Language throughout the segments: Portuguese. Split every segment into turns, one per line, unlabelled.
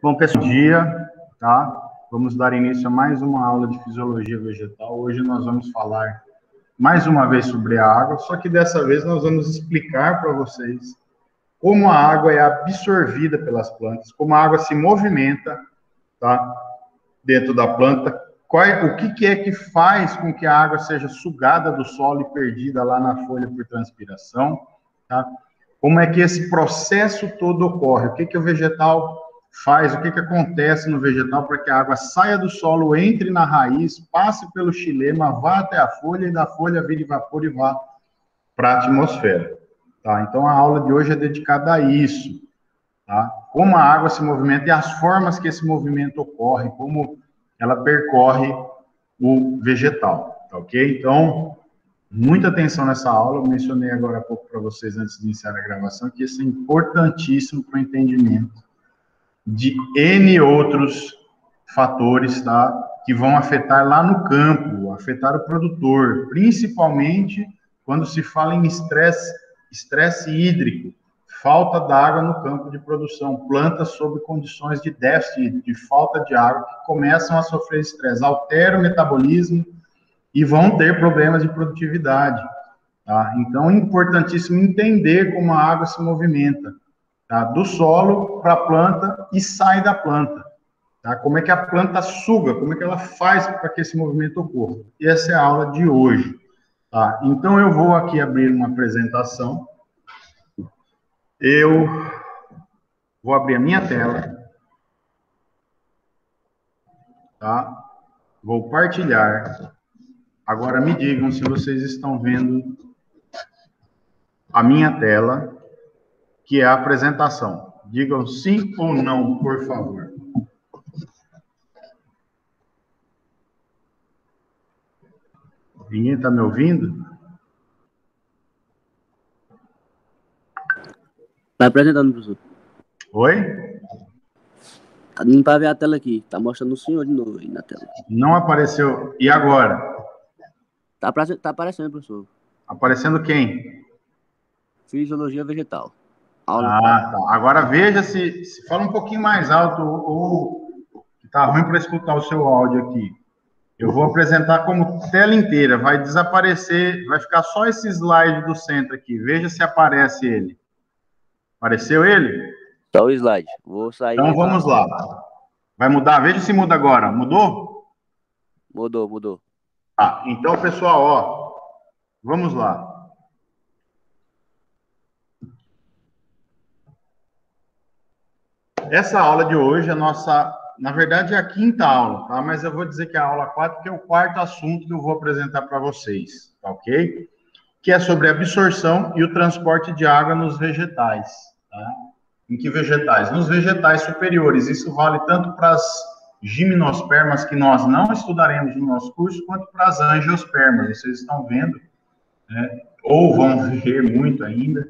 Bom, pessoal, bom dia, tá? Vamos dar início a mais uma aula de fisiologia vegetal. Hoje nós vamos falar mais uma vez sobre a água, só que dessa vez nós vamos explicar para vocês como a água é absorvida pelas plantas, como a água se movimenta, tá? Dentro da planta, o que é que faz com que a água seja sugada do solo e perdida lá na folha por transpiração, tá? Como é que esse processo todo ocorre? O que o vegetal faz? O que acontece no vegetal para que a água saia do solo, entre na raiz, passe pelo xilema, vá até a folha e da folha vire vapor e vá para a atmosfera, tá? Então a aula de hoje é dedicada a isso, tá? Como a água se movimenta e as formas que esse movimento ocorre, como ela percorre o vegetal, tá ok? Então, muita atenção nessa aula. Eu mencionei agora há pouco para vocês, antes de iniciar a gravação, que isso é importantíssimo para o entendimento de N outros fatores, tá? Que vão afetar lá no campo, afetar o produtor, principalmente quando se fala em estresse hídrico, falta d'água no campo de produção, plantas sob condições de déficit, de falta de água, que começam a sofrer estresse, alteram o metabolismo e vão ter problemas de produtividade, tá? Então, é importantíssimo entender como a água se movimenta, tá? Do solo para a planta e sai da planta, tá? Como é que a planta suga, como é que ela faz para que esse movimento ocorra. E essa é a aula de hoje, tá? Então, eu vou aqui abrir uma apresentação. Eu vou abrir a minha tela, tá? Vou partilhar. Agora me digam se vocês estão vendo a minha tela, que é a apresentação. Digam sim ou não, por favor. Ninguém está me ouvindo?
Tá apresentando, professor.
Oi?
Tá dando para ver a tela aqui. Tá mostrando o senhor de novo aí na tela.
Não apareceu. E agora?
Tá aparecendo, professor.
Aparecendo quem?
Fisiologia vegetal. Aula 4.
Tá. Agora veja se fala um pouquinho mais alto ou tá ruim para escutar o seu áudio aqui. Eu vou apresentar como tela inteira. Vai desaparecer, vai ficar só esse slide do centro aqui. Veja se aparece ele. Apareceu ele?
Só o slide. Vou sair.
Então vamos lá. Vai mudar? Veja se muda agora. Mudou?
Mudou.
Tá. Então, pessoal, ó, vamos lá. Essa aula de hoje é na verdade, é a quinta aula, tá? Mas eu vou dizer que é a aula 4, porque é o quarto assunto que eu vou apresentar para vocês, tá ok? Que é sobre a absorção e o transporte de água nos vegetais, tá? Em que vegetais? Nos vegetais superiores. Isso vale tanto para as gimnospermas, que nós não estudaremos no nosso curso, quanto para as angiospermas. Vocês estão vendo, né? Ou vão ver muito ainda,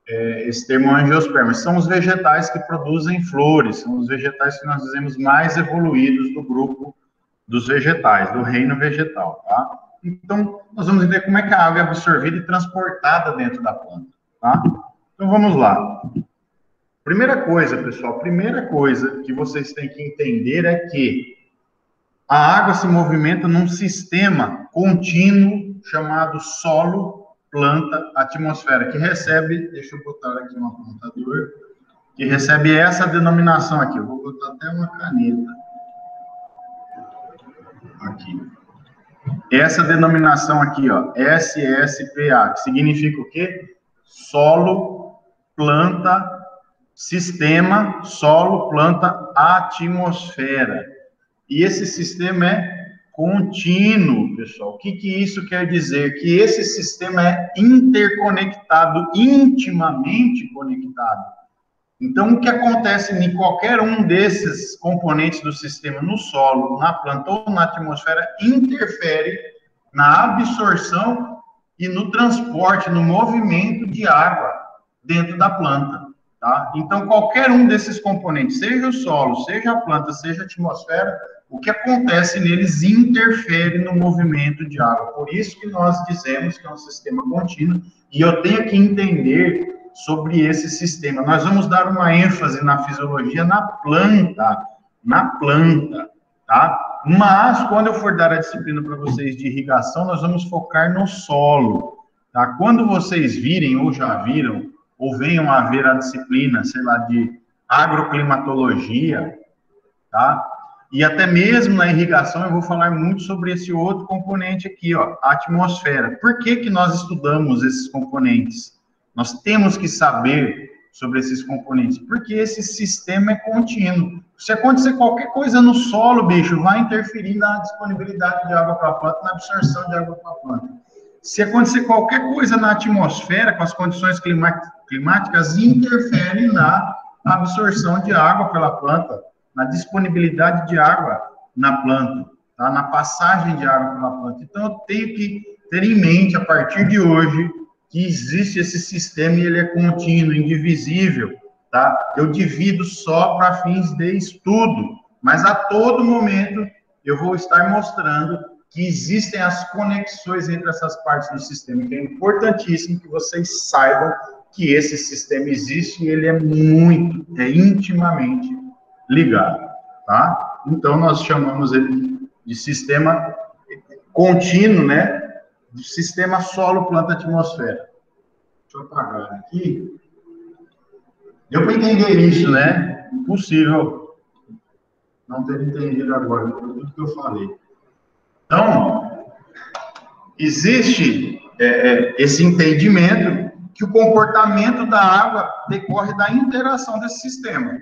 esse termo angiospermas. São os vegetais que produzem flores, são os vegetais que nós dizemos mais evoluídos do grupo dos vegetais, do reino vegetal, tá? Então, nós vamos entender como é que a água é absorvida e transportada dentro da planta, tá? Então, vamos lá. Primeira coisa, pessoal, primeira coisa que vocês têm que entender é que a água se movimenta num sistema contínuo chamado solo, planta, atmosfera, que recebe, deixa eu botar aqui um apontador, que recebe essa denominação aqui. Eu vou botar até uma caneta aqui. Essa denominação aqui, ó, SSPA, que significa o quê? Solo, planta, sistema, solo, planta, atmosfera. E esse sistema é contínuo, pessoal. O que isso quer dizer? Que esse sistema é interconectado, intimamente conectado. Então, o que acontece em qualquer um desses componentes do sistema, no solo, na planta ou na atmosfera, interfere na absorção e no transporte, no movimento de água dentro da planta, tá? Então, qualquer um desses componentes, seja o solo, seja a planta, seja a atmosfera, o que acontece neles interfere no movimento de água. Por isso que nós dizemos que é um sistema contínuo, e eu tenho que entender sobre esse sistema. Nós vamos dar uma ênfase na fisiologia na planta, tá? Mas, quando eu for dar a disciplina para vocês de irrigação, nós vamos focar no solo, tá? Quando vocês virem, ou já viram, ou venham a ver a disciplina, sei lá, de agroclimatologia, tá? E até mesmo na irrigação eu vou falar muito sobre esse outro componente aqui, ó, a atmosfera. Por que que nós estudamos esses componentes? Nós temos que saber sobre esses componentes, porque esse sistema é contínuo. Se acontecer qualquer coisa no solo, bicho, vai interferir na disponibilidade de água para a planta, na absorção de água para a planta. Se acontecer qualquer coisa na atmosfera, com as condições climáticas, interfere na absorção de água pela planta, na disponibilidade de água na planta, tá? Na passagem de água pela planta. Então, eu tenho que ter em mente, a partir de hoje, que existe esse sistema e ele é contínuo, indivisível, tá? Eu divido só para fins de estudo, mas a todo momento eu vou estar mostrando que existem as conexões entre essas partes do sistema, que é importantíssimo que vocês saibam que esse sistema existe e ele é intimamente ligado, tá? Então, nós chamamos ele de sistema contínuo, né? Do sistema solo, planta, atmosfera. Deixa eu apagar aqui. Deu para entender isso, né? Impossível não ter entendido agora tudo que eu falei. Então, existe esse entendimento que o comportamento da água decorre da interação desse sistema.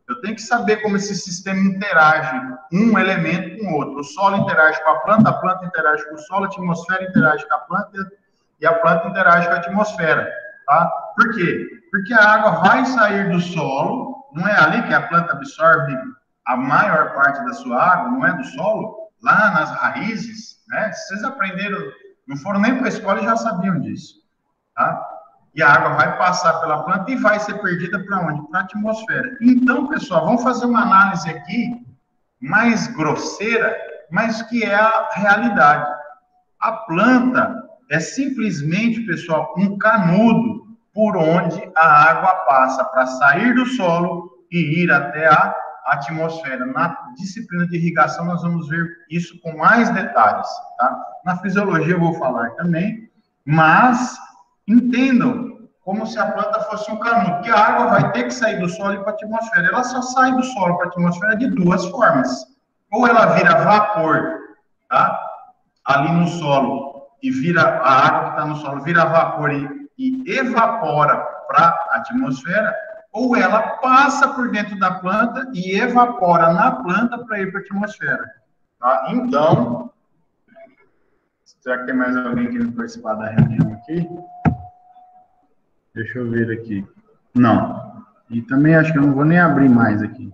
Eu tenho que saber como esse sistema interage um elemento com o outro. O solo interage com a planta interage com o solo, a atmosfera interage com a planta e a planta interage com a atmosfera, tá? Por quê? Porque a água vai sair do solo, não é ali que a planta absorve a maior parte da sua água, não é do solo, lá nas raízes, né? Vocês aprenderam, não foram nem para a escola e já sabiam disso, tá? E a água vai passar pela planta e vai ser perdida para onde? Para a atmosfera. Então, pessoal, vamos fazer uma análise aqui mais grosseira, mas que é a realidade. A planta é simplesmente, pessoal, um canudo por onde a água passa para sair do solo e ir até a atmosfera. Na disciplina de irrigação, nós vamos ver isso com mais detalhes, tá? Na fisiologia eu vou falar também, mas entendam como se a planta fosse um canudo, que a água vai ter que sair do solo e para a atmosfera. Ela só sai do solo para a atmosfera de duas formas. Ou ela vira vapor, tá? Ali no solo, e vira a água que está no solo, vira vapor e evapora para a atmosfera, ou ela passa por dentro da planta e evapora na planta para ir para a atmosfera. Tá? Então, será que tem mais alguém querendo participar da reunião aqui? Deixa eu ver aqui. Não. E também acho que eu não vou nem abrir mais aqui.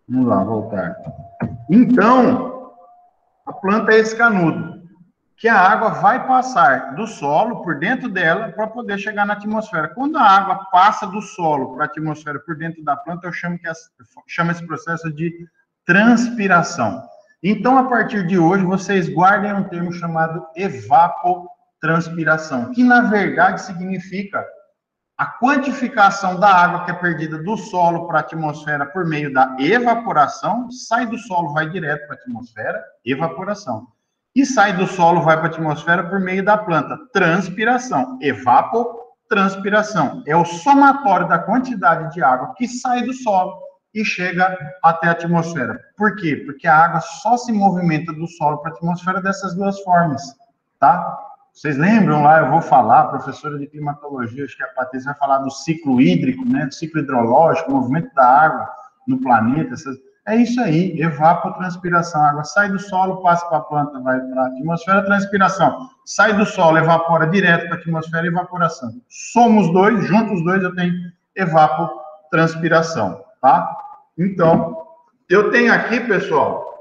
Vamos lá, voltar. Então, a planta é esse canudo, que a água vai passar do solo por dentro dela para poder chegar na atmosfera. Quando a água passa do solo para a atmosfera por dentro da planta, eu chamo esse processo de transpiração. Então, a partir de hoje, vocês guardem um termo chamado evapotranspiração, que na verdade significa a quantificação da água que é perdida do solo para a atmosfera por meio da evaporação, sai do solo, vai direto para a atmosfera, evaporação. E sai do solo, vai para a atmosfera por meio da planta, transpiração, evapotranspiração. É o somatório da quantidade de água que sai do solo e chega até a atmosfera. Por quê? Porque a água só se movimenta do solo para a atmosfera dessas duas formas, tá? Vocês lembram lá, eu vou falar, professora de climatologia, acho que a Patrícia vai falar do ciclo hídrico, né? Do ciclo hidrológico, o movimento da água no planeta. É isso aí, evapotranspiração. A água sai do solo, passa para a planta, vai para a atmosfera, transpiração. Sai do solo, evapora direto para a atmosfera, evaporação. Somos dois, juntos os dois eu tenho evapotranspiração, tá? Então, eu tenho aqui, pessoal,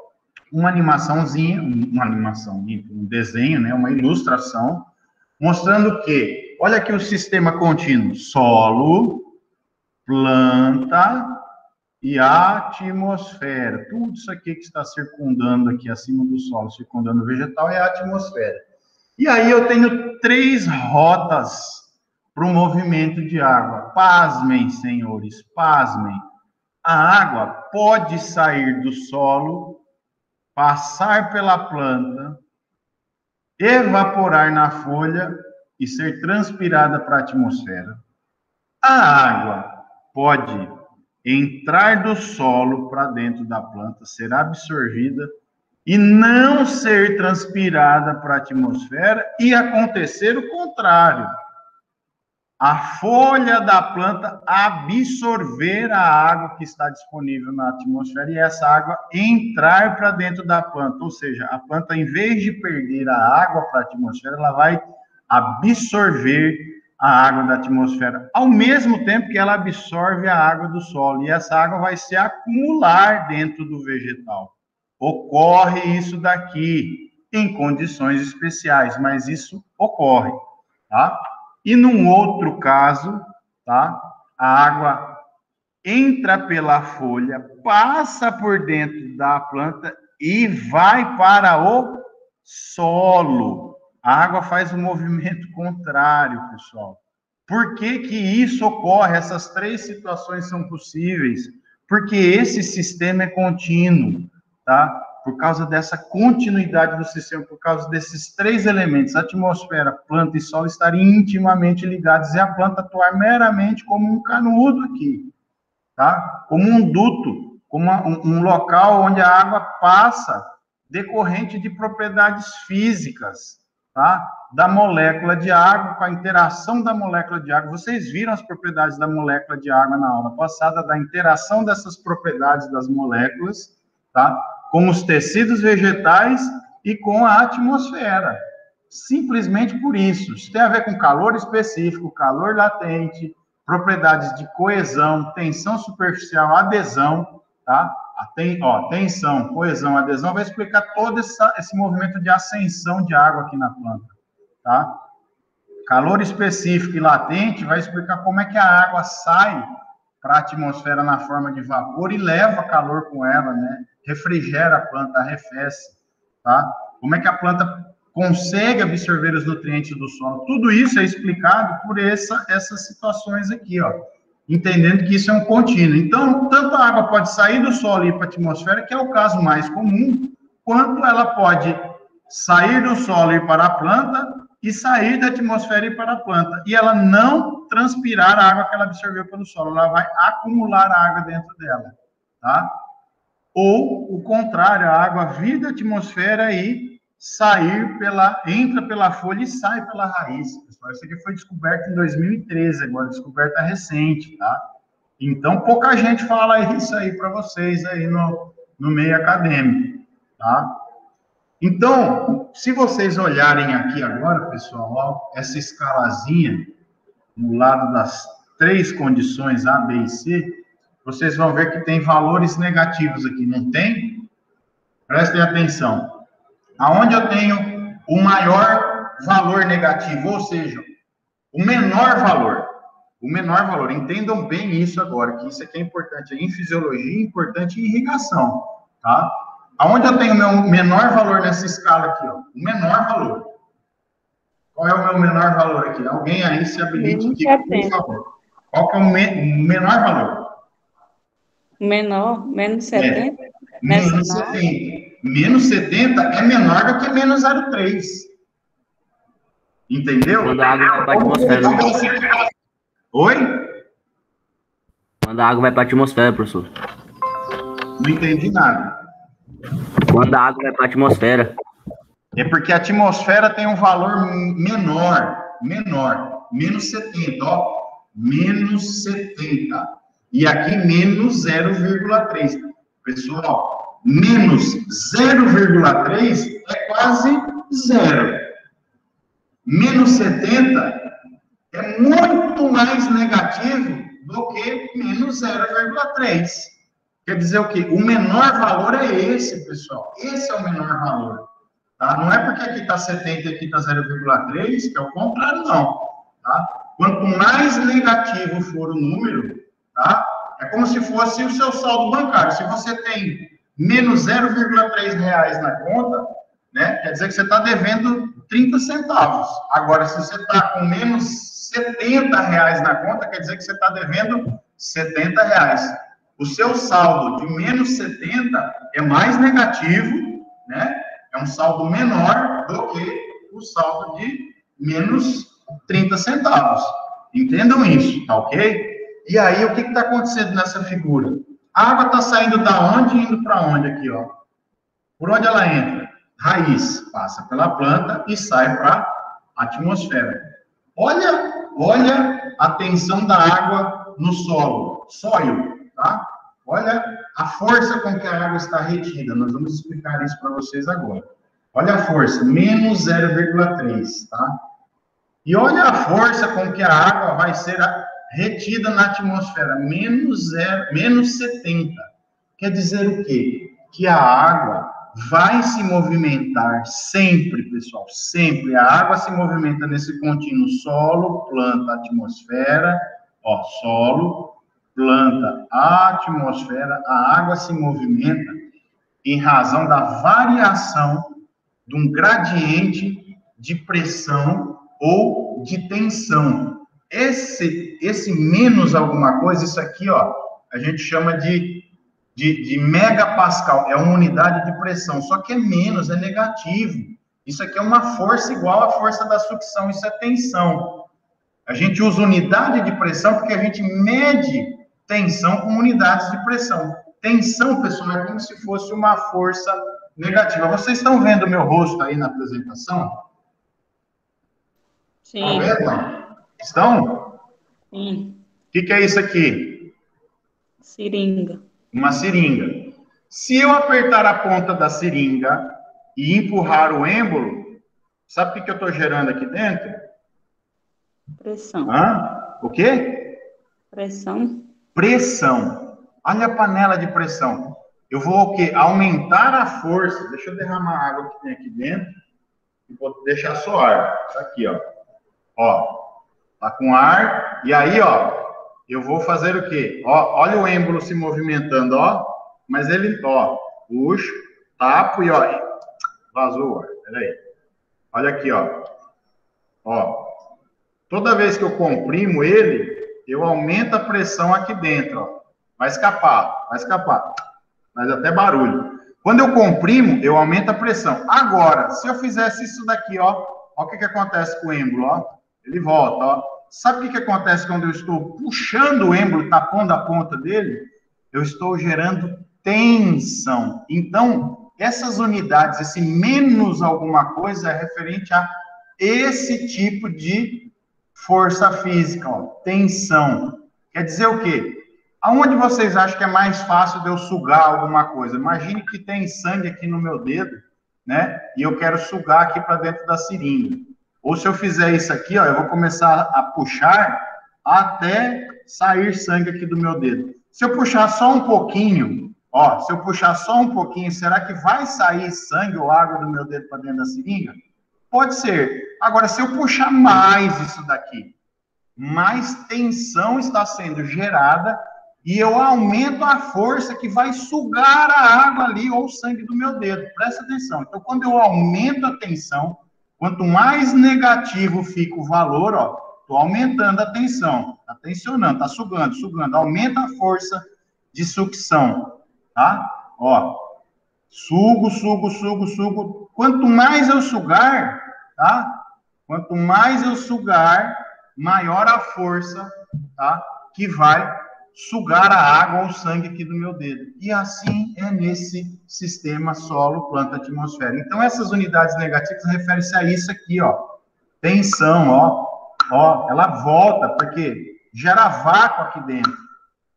uma animaçãozinha, um desenho, né, uma ilustração, mostrando que, olha aqui o sistema contínuo, solo, planta e atmosfera. Tudo isso aqui que está circundando aqui acima do solo, circundando o vegetal, é a atmosfera. E aí eu tenho três rotas para o movimento de água. Pasmem, senhores, pasmem. A água pode sair do solo, passar pela planta, evaporar na folha e ser transpirada para a atmosfera. A água pode entrar do solo para dentro da planta, ser absorvida e não ser transpirada para a atmosfera e acontecer o contrário. A folha da planta absorver a água que está disponível na atmosfera e essa água entrar para dentro da planta. Ou seja, a planta, em vez de perder a água para a atmosfera, ela vai absorver a água da atmosfera, ao mesmo tempo que ela absorve a água do solo. E essa água vai se acumular dentro do vegetal. Ocorre isso daqui, em condições especiais, mas isso ocorre, tá? E num outro caso, tá? A água entra pela folha, passa por dentro da planta e vai para o solo. A água faz o movimento contrário, pessoal. Por que que isso ocorre? Essas três situações são possíveis. Porque esse sistema é contínuo, tá? Por causa dessa continuidade do sistema, por causa desses três elementos, atmosfera, planta e solo estarem intimamente ligados e a planta atuar meramente como um canudo aqui, tá? Como um duto, como um local onde a água passa decorrente de propriedades físicas, tá? Da molécula de água, com a interação da molécula de água. Vocês viram as propriedades da molécula de água na aula passada, da interação dessas propriedades das moléculas, tá? Com os tecidos vegetais e com a atmosfera. Simplesmente por isso. Isso tem a ver com calor específico, calor latente, propriedades de coesão, tensão superficial, adesão, tá? Tensão, coesão, adesão, vai explicar todo esse movimento de ascensão de água aqui na planta, tá? Calor específico e latente vai explicar como é que a água sai para a atmosfera na forma de vapor e leva calor com ela, né? Refrigera a planta, arrefece, tá? Como é que a planta consegue absorver os nutrientes do solo? Tudo isso é explicado por essas situações aqui, ó. Entendendo que isso é um contínuo. Então, tanto a água pode sair do solo e ir para a atmosfera, que é o caso mais comum, quanto ela pode sair do solo e ir para a planta e sair da atmosfera e ir para a planta. E ela não transpirar a água que ela absorveu pelo solo, ela vai acumular a água dentro dela, tá? Ou o contrário, a água vir da atmosfera e entra pela folha e sai pela raiz. Pessoal, isso aqui foi descoberto em 2013, agora descoberta recente, tá? Então, pouca gente fala isso aí para vocês aí no meio acadêmico, tá? Então, se vocês olharem aqui agora, pessoal, ó, essa escalazinha, no lado das três condições A, B e C, vocês vão ver que tem valores negativos aqui, não tem? Prestem atenção. Aonde eu tenho o maior valor negativo, ou seja, o menor valor, entendam bem isso agora, que isso aqui é importante em fisiologia, importante em irrigação, tá? Aonde eu tenho o meu menor valor nessa escala aqui, ó, o menor valor. Qual é o meu menor valor aqui? Alguém aí se habilite aqui, por favor. Qual que é o menor valor?
Menor, menos 70?
Menos 70. Menos 70 é menor do que menos 0,3. Entendeu?
Quando a água vai para a atmosfera.
Oi?
Quando a água vai para a atmosfera, professor.
Não entendi nada.
Quando a água vai para a atmosfera.
É porque a atmosfera tem um valor menor. Menos 70, ó. Menos 70. E aqui, menos 0,3. Pessoal, menos 0,3 é quase zero. Menos 70 é muito mais negativo do que menos 0,3. Quer dizer o quê? O menor valor é esse, pessoal. Esse é o menor valor. Tá? Não é porque aqui está 70 e aqui está 0,3, que é o contrário, não. Tá? Quanto mais negativo for o número, tá? É como se fosse o seu saldo bancário. Se você tem menos 0,3 reais na conta, né? Quer dizer que você está devendo 30 centavos. Agora, se você está com menos R$70 na conta, quer dizer que você está devendo R$70. O seu saldo de menos 70 é mais negativo, né? É um saldo menor do que o saldo de menos 30 centavos. Entendam isso, tá ok? E aí, o que está acontecendo nessa figura? A água está saindo da onde e indo para onde aqui, ó? Por onde ela entra? Raiz, passa pela planta e sai para a atmosfera. Olha a tensão da água no solo, tá? Olha a força com que a água está retida. Nós vamos explicar isso para vocês agora. Olha a força, menos 0,3, tá? E olha a força com que a água vai ser retida na atmosfera, menos 70. Quer dizer o quê? Que a água vai se movimentar sempre, pessoal, sempre. A água se movimenta nesse contínuo solo, planta, atmosfera, ó, solo, planta, atmosfera. A água se movimenta em razão da variação de um gradiente de pressão ou de tensão. Esse menos alguma coisa, isso aqui, ó, a gente chama de megapascal, é uma unidade de pressão, só que é menos, é negativo. Isso aqui é uma força igual à força da sucção, isso é tensão. A gente usa unidade de pressão porque a gente mede tensão com unidades de pressão. Tensão, pessoal, é como se fosse uma força negativa. Vocês estão vendo o meu rosto aí na apresentação?
Sim.
Estão vendo? Estão?
Sim.
O que é isso aqui?
Seringa.
Uma seringa. Se eu apertar a ponta da seringa e empurrar o êmbolo, sabe o que eu estou gerando aqui dentro?
Pressão.
O quê?
Pressão.
Pressão. Olha a panela de pressão. Eu vou o quê? Aumentar a força. Deixa eu derramar a água que tem aqui dentro e vou deixar só ar. Tá aqui, ó. Ó, tá com ar. E aí, ó, eu vou fazer o quê? Ó, olha o êmbolo se movimentando, ó. Mas ele, ó, puxo, tapo e, ó, vazou o ar. Peraí. Olha aqui, ó. Ó. Toda vez que eu comprimo ele, eu aumento a pressão aqui dentro, ó. Vai escapar, vai escapar. Faz até barulho. Quando eu comprimo, eu aumento a pressão. Agora, se eu fizesse isso daqui, ó, ó o que acontece com o êmbolo, ó. Ele volta, ó. Sabe o que acontece quando eu estou puxando o êmbolo, tapando a ponta dele? Eu estou gerando tensão. Então, essas unidades, esse menos alguma coisa, é referente a esse tipo de força física, ó, tensão. Quer dizer o quê? Aonde vocês acham que é mais fácil de eu sugar alguma coisa? Imagine que tem sangue aqui no meu dedo, né? E eu quero sugar aqui para dentro da seringa. Ou se eu fizer isso aqui, ó, eu vou começar a puxar até sair sangue aqui do meu dedo. Se eu puxar só um pouquinho, ó, se eu puxar só um pouquinho, será que vai sair sangue ou água do meu dedo para dentro da seringa? Pode ser. Agora, se eu puxar mais isso daqui, mais tensão está sendo gerada e eu aumento a força que vai sugar a água ali ou o sangue do meu dedo. Presta atenção. Então, quando eu aumento a tensão, quanto mais negativo fica o valor, ó, estou aumentando a tensão. Está tensionando, está sugando, sugando. Aumenta a força de sucção, tá? Ó, sugo, sugo, sugo, sugo. Quanto mais eu sugar, tá? Quanto mais eu sugar, maior a força, tá? Que vai sugar a água ou o sangue aqui do meu dedo. E assim é nesse sistema solo, planta, atmosfera. Então, essas unidades negativas referem-se a isso aqui, ó. Tensão, ó. Ó, ela volta, porque gera vácuo aqui dentro,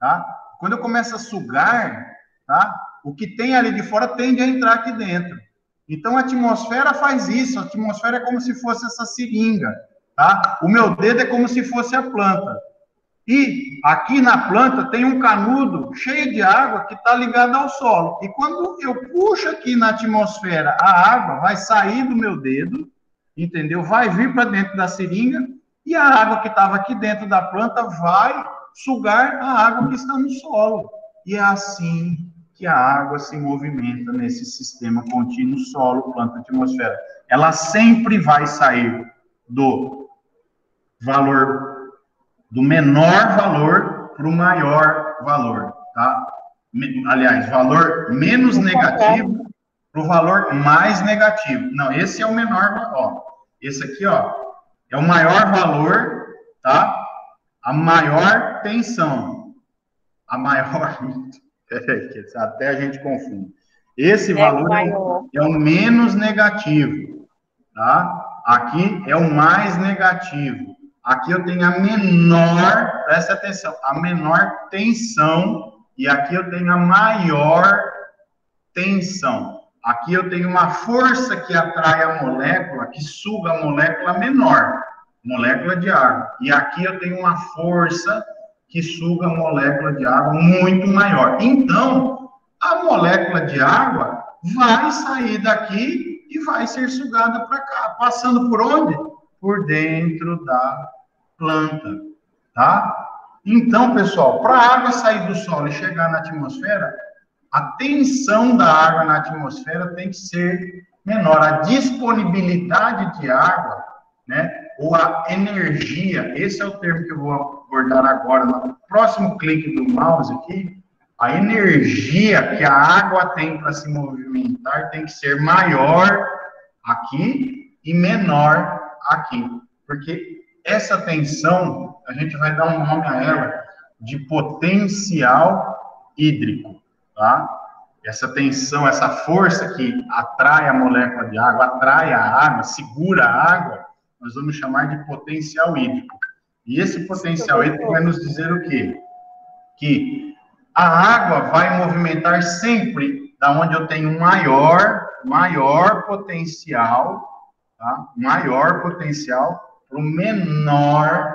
tá? Quando eu começo a sugar, tá? O que tem ali de fora tende a entrar aqui dentro. Então, a atmosfera faz isso. A atmosfera é como se fosse essa seringa, tá? O meu dedo é como se fosse a planta. E aqui na planta tem um canudo cheio de água que está ligado ao solo. E quando eu puxo aqui na atmosfera, a água vai sair do meu dedo, entendeu? Vai vir para dentro da seringa e a água que estava aqui dentro da planta vai sugar a água que está no solo. E é assim que a água se movimenta nesse sistema contínuo solo, planta, atmosfera. Ela sempre vai sair do valor, do menor valor para o maior valor, tá? Aliás, valor menos negativo para o valor mais negativo. Não, esse é o menor, ó. Esse aqui, ó, é o maior valor, tá? A maior tensão. A maior... Até a gente confunde. Esse valor é o menos negativo, tá? Aqui é o mais negativo. Aqui eu tenho a menor, presta atenção, a menor tensão, e aqui eu tenho a maior tensão. Aqui eu tenho uma força que atrai a molécula, que suga a molécula menor, molécula de água. E aqui eu tenho uma força que suga a molécula de água muito maior. Então, a molécula de água vai sair daqui e vai ser sugada para cá. Passando por onde? Por dentro da planta, tá? Então, pessoal, para a água sair do solo e chegar na atmosfera, a tensão da água na atmosfera tem que ser menor. A disponibilidade de água, né, ou a energia, esse é o termo que eu vou abordar agora, no próximo clique do mouse aqui, a energia que a água tem para se movimentar tem que ser maior aqui e menor aqui, porque essa tensão, a gente vai dar um nome a ela de potencial hídrico, tá? Essa tensão, essa força que atrai a molécula de água, atrai a água, segura a água, nós vamos chamar de potencial hídrico. E esse potencial hídrico vai nos dizer o quê? Que a água vai movimentar sempre da onde eu tenho maior potencial, tá? Maior potencial para o menor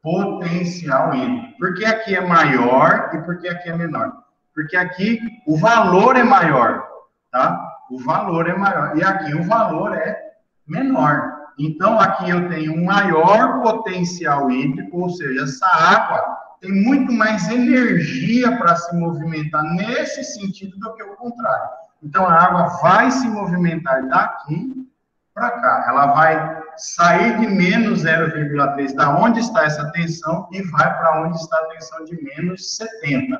potencial hídrico. Por que aqui é maior e por que aqui é menor? Porque aqui o valor é maior, tá? O valor é maior. E aqui o valor é menor. Então, aqui eu tenho um maior potencial hídrico, ou seja, essa água tem muito mais energia para se movimentar nesse sentido do que o contrário. Então, a água vai se movimentar daqui para cá. Ela vai sair de menos 0,3, da onde está essa tensão, e vai para onde está a tensão de menos 70.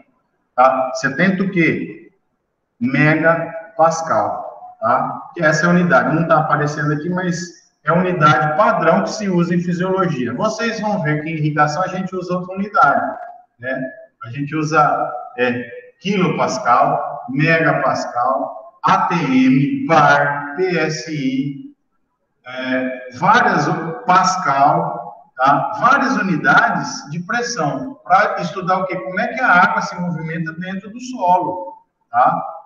Tá? 70 o quê? Megapascal. Tá? Que essa é a unidade. Não está aparecendo aqui, mas é a unidade padrão que se usa em fisiologia. Vocês vão ver que em irrigação a gente usa outra unidade, né? A gente usa quilopascal, megapascal, ATM, bar, PSI, várias, Pascal, tá? Várias unidades de pressão, para estudar o quê? Como é que a água se movimenta dentro do solo, tá?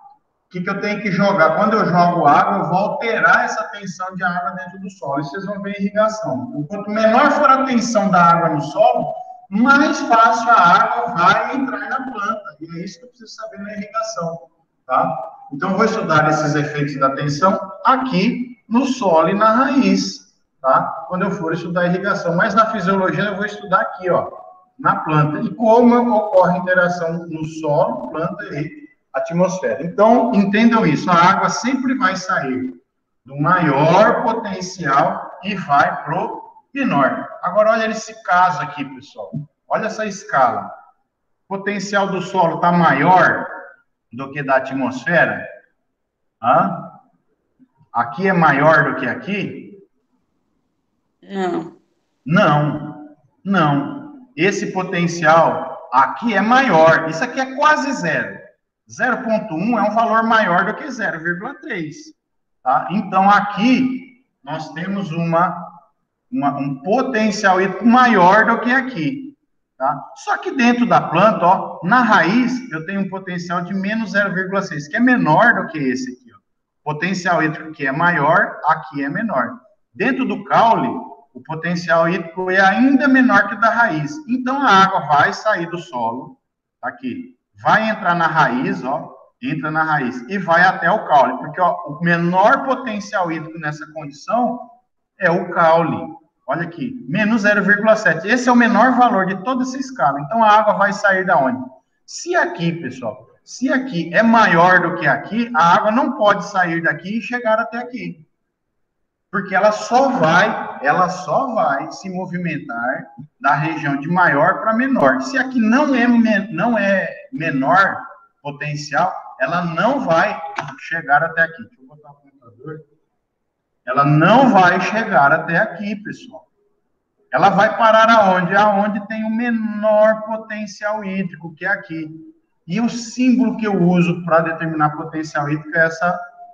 O que eu tenho que jogar? Quando eu jogo água, eu vou alterar essa tensão de água dentro do solo. E vocês vão ver a irrigação. Quanto menor for a tensão da água no solo, mais fácil a água vai entrar na planta. E é isso que eu preciso saber na irrigação, tá? Então, eu vou estudar esses efeitos da tensão aqui no solo e na raiz, tá? Quando eu for estudar a irrigação. Mas na fisiologia eu vou estudar aqui, ó, na planta. E como ocorre a interação no solo, planta e atmosfera. Então, entendam isso, a água sempre vai sair do maior potencial e vai para o menor. Agora, olha esse caso aqui, pessoal. Olha essa escala. O potencial do solo está maior do que da atmosfera? Hã? Aqui é maior do que aqui? Não. Esse potencial aqui é maior. Isso aqui é quase zero. 0,1 é um valor maior do que 0,3. Tá? Então, aqui, nós temos um potencial hídrico maior do que aqui. Tá? Só que dentro da planta, ó, na raiz, eu tenho um potencial de menos 0,6, que é menor do que esse aqui. Ó. Potencial hídrico que é maior, aqui é menor. Dentro do caule, o potencial hídrico é ainda menor que o da raiz. Então, a água vai sair do solo, aqui. Vai entrar na raiz, ó, entra na raiz e vai até o caule, porque ó, o menor potencial hídrico nessa condição é o caule. Olha aqui, menos 0,7. Esse é o menor valor de toda essa escala. Então, a água vai sair da onde? Se aqui, pessoal, Se aqui é maior do que aqui, a água não pode sair daqui e chegar até aqui. Porque ela só vai se movimentar da região de maior para menor. Se aqui não é menor potencial, ela não vai chegar até aqui. Deixa eu botar o computador. Ela não vai chegar até aqui, pessoal. Ela vai parar aonde? Aonde tem o menor potencial hídrico, que é aqui. E o símbolo que eu uso para determinar potencial hídrico é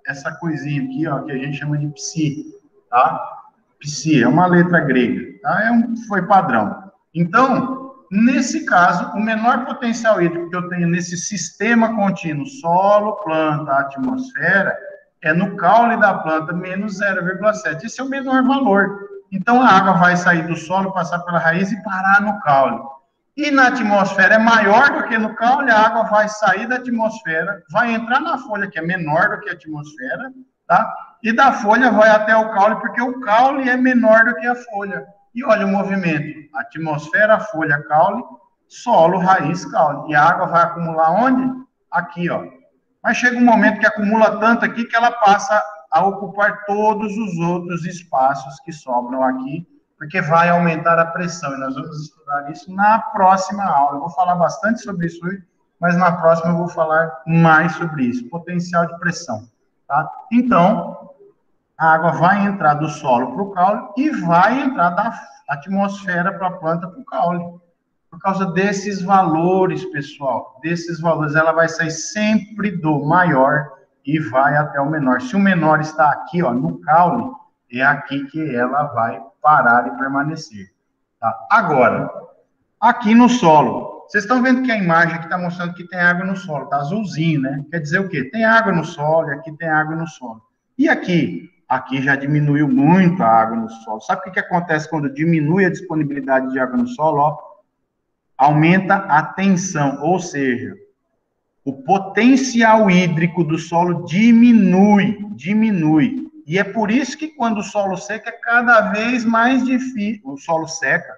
essa coisinha aqui, ó, que a gente chama de psi, tá? Psi é uma letra grega, tá? Foi padrão. Então, nesse caso, o menor potencial hídrico que eu tenho nesse sistema contínuo, solo, planta, atmosfera, é no caule da planta, menos 0,7. Esse é o menor valor. Então, a água vai sair do solo, passar pela raiz e parar no caule. E na atmosfera é maior do que no caule, a água vai sair da atmosfera, vai entrar na folha, que é menor do que a atmosfera, tá? E da folha vai até o caule, porque o caule é menor do que a folha. E olha o movimento: atmosfera, folha, caule, solo, raiz, caule. E a água vai acumular onde? Aqui, ó. Mas chega um momento que acumula tanto aqui que ela passa a ocupar todos os outros espaços que sobram aqui, porque vai aumentar a pressão. E nós vamos estudar isso na próxima aula. Eu vou falar bastante sobre isso hoje, mas na próxima eu vou falar mais sobre isso. Potencial de pressão, tá? Então, a água vai entrar do solo para o caule e vai entrar da atmosfera para a planta para o caule. Por causa desses valores, pessoal, desses valores, ela vai sair sempre do maior e vai até o menor. Se o menor está aqui, ó, no caule, é aqui que ela vai parar e permanecer. Tá? Agora, aqui no solo, vocês estão vendo que a imagem aqui está mostrando que tem água no solo, tá azulzinho, né? Quer dizer o quê? Tem água no solo e aqui tem água no solo. E aqui? Aqui já diminuiu muito a água no solo. Sabe o que acontece quando diminui a disponibilidade de água no solo? Ó, aumenta a tensão, ou seja, o potencial hídrico do solo diminui. E é por isso que quando o solo seca é cada vez mais difícil, o solo seca,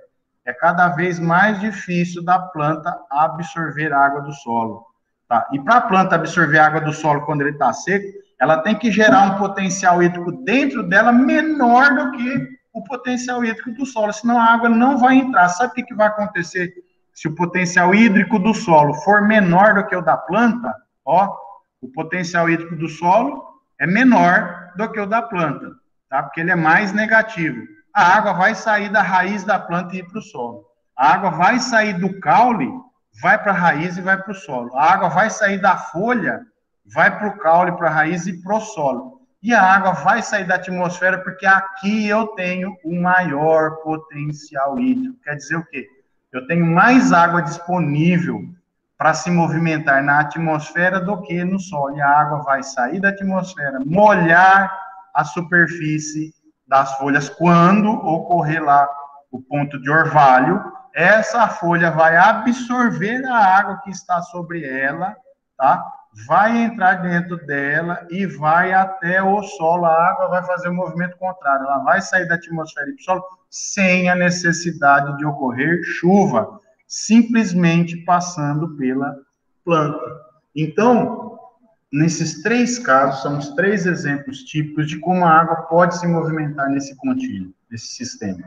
é cada vez mais difícil da planta absorver água do solo. Tá? E para a planta absorver água do solo quando ele está seco, ela tem que gerar um potencial hídrico dentro dela menor do que o potencial hídrico do solo, senão a água não vai entrar. Sabe o que vai acontecer se o potencial hídrico do solo for menor do que o da planta? Ó, o potencial hídrico do solo é menor do que o da planta, tá? Porque ele é mais negativo. A água vai sair da raiz da planta e ir para o solo. A água vai sair do caule, vai para a raiz e vai para o solo. A água vai sair da folha, vai para o caule, para a raiz e para o solo. E a água vai sair da atmosfera porque aqui eu tenho o maior potencial hídrico. Quer dizer o quê? Eu tenho mais água disponível para se movimentar na atmosfera do que no solo. E a água vai sair da atmosfera, molhar a superfície das folhas. Quando ocorrer lá o ponto de orvalho, essa folha vai absorver a água que está sobre ela, tá? Vai entrar dentro dela e vai até o solo. A água vai fazer o movimento contrário. Ela vai sair da atmosfera e para o solo sem a necessidade de ocorrer chuva, simplesmente passando pela planta. Então, nesses três casos, são os três exemplos típicos de como a água pode se movimentar nesse contínuo, nesse sistema.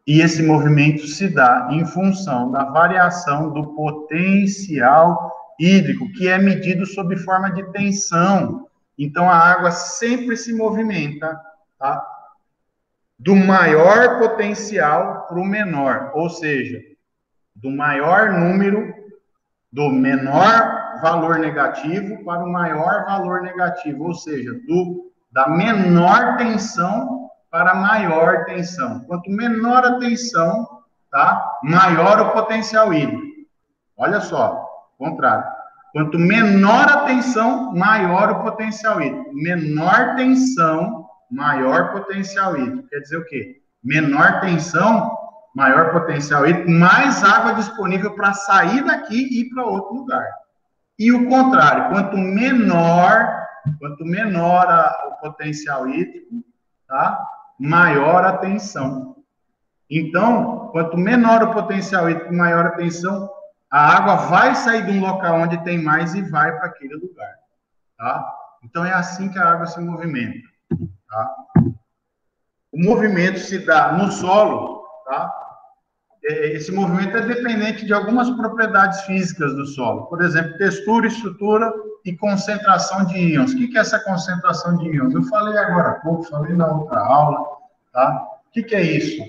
E esse movimento se dá em função da variação do potencial hídrico, que é medido sob forma de tensão. Então, a água sempre se movimenta, tá? Do maior potencial para o menor, ou seja, do maior número, do menor valor negativo para o maior valor negativo, ou seja, da menor tensão para a maior tensão. Quanto menor a tensão, tá? Maior o potencial hídrico. Olha só, contrário. Quanto menor a tensão, maior o potencial hídrico. Menor tensão, maior potencial hídrico. Quer dizer o quê? Menor tensão, maior potencial hídrico, mais água disponível para sair daqui e ir para outro lugar. E o contrário, quanto menor o potencial hídrico, tá? Maior a tensão. Então, quanto menor o potencial hídrico, maior a tensão, a água vai sair de um local onde tem mais e vai para aquele lugar, tá? Então, é assim que a água se movimenta, tá? O movimento se dá no solo, tá? Esse movimento é dependente de algumas propriedades físicas do solo. Por exemplo, textura, estrutura e concentração de íons. O que é essa concentração de íons? Eu falei agora há pouco, falei na outra aula, tá? O que é isso?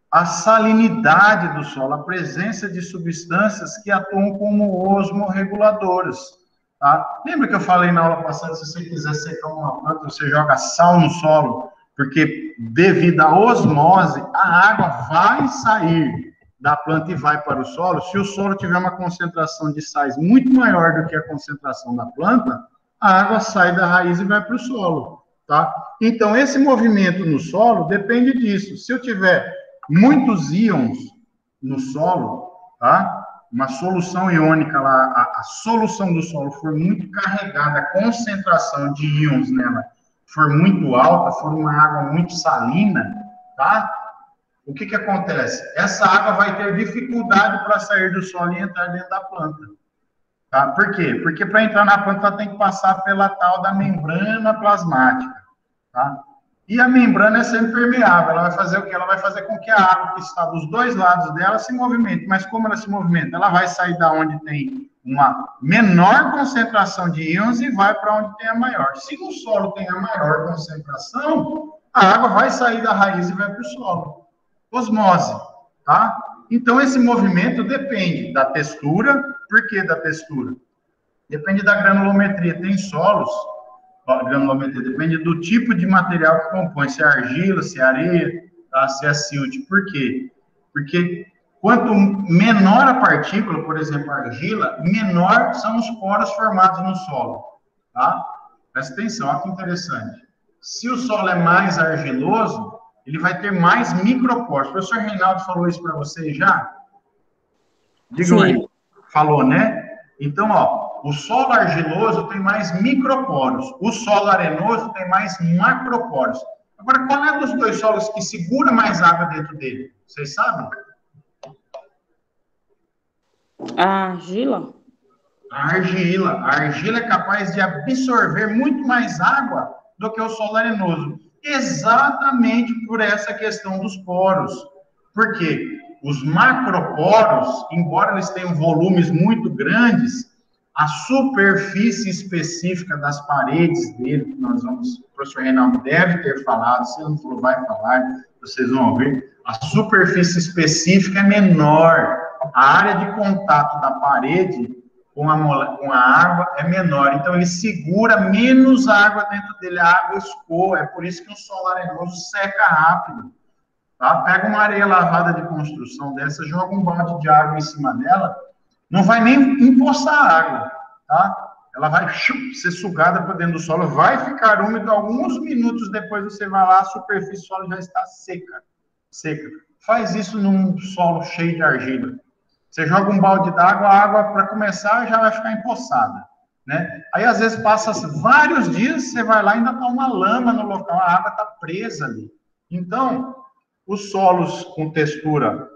A salinidade do solo, a presença de substâncias que atuam como osmorreguladoras, tá? Lembra que eu falei na aula passada, se você quiser secar uma planta, você joga sal no solo, porque devido à osmose, a água vai sair da planta e vai para o solo. Se o solo tiver uma concentração de sais muito maior do que a concentração da planta, a água sai da raiz e vai para o solo, tá? Então, esse movimento no solo depende disso. Se eu tiver muitos íons no solo, tá? Uma solução iônica lá, a solução do solo for muito carregada, a concentração de íons nela for muito alta, for uma água muito salina, tá? O que acontece? Essa água vai ter dificuldade para sair do solo e entrar dentro da planta. Tá? Por quê? Porque para entrar na planta ela tem que passar pela tal da membrana plasmática. Tá? E a membrana é sempre permeável. Ela vai fazer o quê? Ela vai fazer com que a água que está dos dois lados dela se movimente. Mas como ela se movimenta? Ela vai sair da onde tem uma menor concentração de íons e vai para onde tem a maior. Se no solo tem a maior concentração, a água vai sair da raiz e vai para o solo. Osmose, tá? Então, esse movimento depende da textura. Por que da textura? Depende da granulometria. Tem solos, granulometria, depende do tipo de material que compõe, se é argila, se é areia, tá? Se é silt. Por quê? Porque quanto menor a partícula, por exemplo, a argila, menor são os poros formados no solo, tá? Presta atenção, olha que interessante. Se o solo é mais argiloso, ele vai ter mais microporos. O professor Reinaldo falou isso para vocês já? Digam aí. Falou, né? Então, ó, o solo argiloso tem mais microporos. O solo arenoso tem mais macroporos. Agora, qual é dos dois solos que segura mais água dentro dele? Vocês sabem?
A argila?
A argila. A argila é capaz de absorver muito mais água do que o solo arenoso. Exatamente por essa questão dos poros. Por quê? Os macroporos, embora eles tenham volumes muito grandes, a superfície específica das paredes dele, que o professor Reinaldo deve ter falado, se não falou, vai falar, vocês vão ver, a superfície específica é menor, a área de contato da parede com a água é menor, então ele segura menos água dentro dele, a água escoa, é por isso que o solo arenoso seca rápido, tá? Pega uma areia lavada de construção dessa, joga um balde de água em cima dela, não vai nem empoçar a água, tá? Ela vai ser sugada para dentro do solo, vai ficar úmido, alguns minutos depois você vai lá, a superfície do solo já está seca, seca. Faz isso num solo cheio de argila. Você joga um balde d'água, a água, para começar, já vai ficar empoçada, né? Aí, às vezes, passa vários dias, você vai lá e ainda está uma lama no local, a água está presa ali. Então, os solos com textura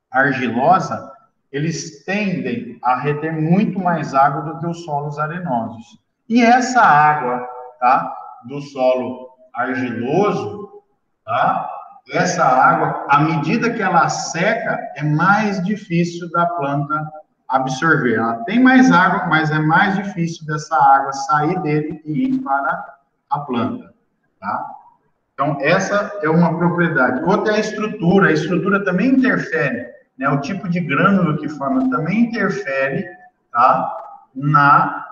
argilosa, eles tendem a reter muito mais água do que os solos arenosos. E essa água, tá, do solo argiloso, tá? Essa água, à medida que ela seca, é mais difícil da planta absorver. Ela tem mais água, mas é mais difícil dessa água sair dele e ir para a planta, tá? Então, essa é uma propriedade. Outra é a estrutura. A estrutura também interfere, né? O tipo de grânulo que forma também interfere, tá? Na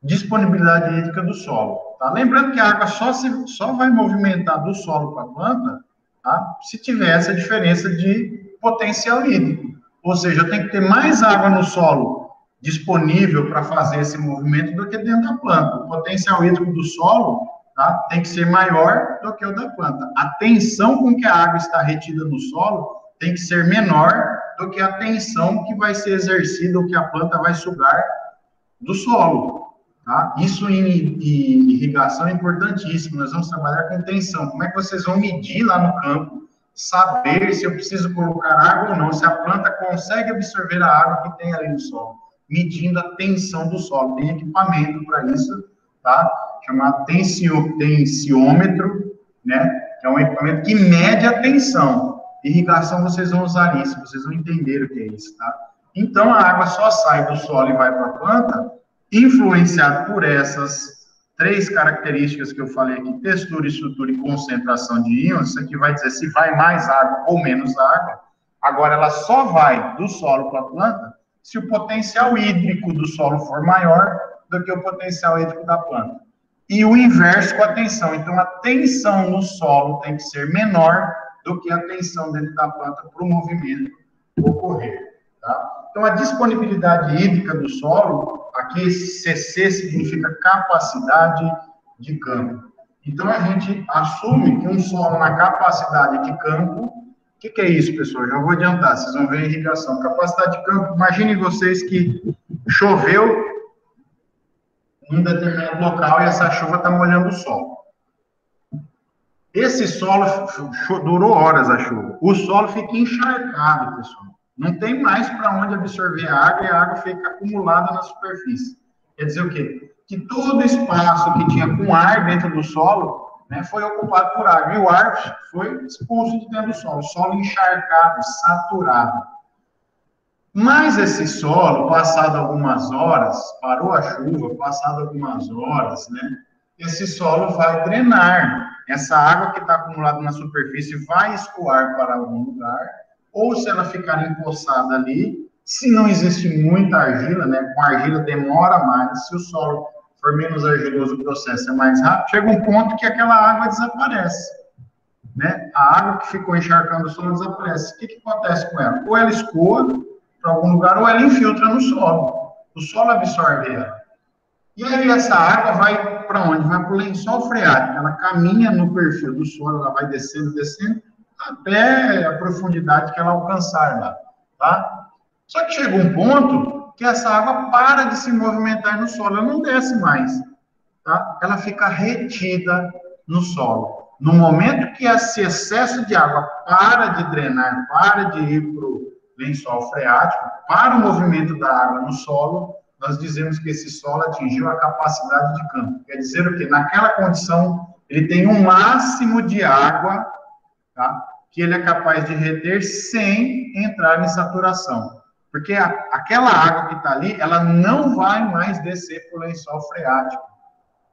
disponibilidade hídrica do solo. Tá? Lembrando que a água só vai movimentar do solo para a planta, tá? Se tiver essa diferença de potencial hídrico. Ou seja, eu tenho que ter mais água no solo disponível para fazer esse movimento do que dentro da planta. O potencial hídrico do solo, tá, tem que ser maior do que o da planta. A tensão com que a água está retida no solo tem que ser menor do que a tensão que vai ser exercida, ou que a planta vai sugar do solo. Tá? Isso em irrigação é importantíssimo. Nós vamos trabalhar com tensão. Como é que vocês vão medir lá no campo saber se eu preciso colocar água ou não, se a planta consegue absorver a água que tem ali no solo, medindo a tensão do solo. Tem equipamento para isso, tá? Chamado tensiômetro, né? Que é um equipamento que mede a tensão. Irrigação, vocês vão usar isso, vocês vão entender o que é isso, tá? Então, a água só sai do solo e vai para a planta, influenciado por essas 3 características que eu falei aqui: textura, estrutura e concentração de íons. Isso aqui vai dizer se vai mais água ou menos água. Agora, ela só vai do solo para a planta se o potencial hídrico do solo for maior do que o potencial hídrico da planta. E o inverso com a tensão. Então, a tensão no solo tem que ser menor do que a tensão dentro da planta para o movimento ocorrer. Tá? Então, a disponibilidade hídrica do solo, aqui CC significa capacidade de campo. Então, a gente assume que um solo na capacidade de campo, o que é isso, pessoal? Já vou adiantar, vocês vão ver a irrigação. Capacidade de campo, imaginem vocês que choveu em um determinado local e essa chuva está molhando o solo. Esse solo durou horas a chuva. O solo fica encharcado, pessoal. Não tem mais para onde absorver a água e a água fica acumulada na superfície. Quer dizer o quê? Que todo espaço que tinha com ar dentro do solo, né, foi ocupado por água. E o ar foi expulso de dentro do solo. Solo encharcado, saturado. Mas esse solo, passado algumas horas, parou a chuva, passado algumas horas, né, esse solo vai drenar. Essa água que está acumulada na superfície vai escoar para algum lugar, ou se ela ficar empoçada ali, se não existe muita argila, né, com argila demora mais, se o solo for menos argiloso, o processo é mais rápido, chega um ponto que aquela água desaparece, né, a água que ficou encharcando o solo desaparece. O que acontece com ela? Ou ela escoa para algum lugar, ou ela infiltra no solo, o solo absorve ela. E aí essa água vai para onde? Vai para o lençol freático, ela caminha no perfil do solo, ela vai descendo, descendo, até a profundidade que ela alcançar lá, tá? Só que chega um ponto que essa água para de se movimentar no solo, ela não desce mais, tá? Ela fica retida no solo. No momento que esse excesso de água para de drenar, para de ir para o lençol freático, para o movimento da água no solo, nós dizemos que esse solo atingiu a capacidade de campo. Quer dizer o quê? Naquela condição, ele tem um máximo de água, tá, que ele é capaz de reter sem entrar em saturação. Porque aquela água que está ali, ela não vai mais descer para o lençol freático.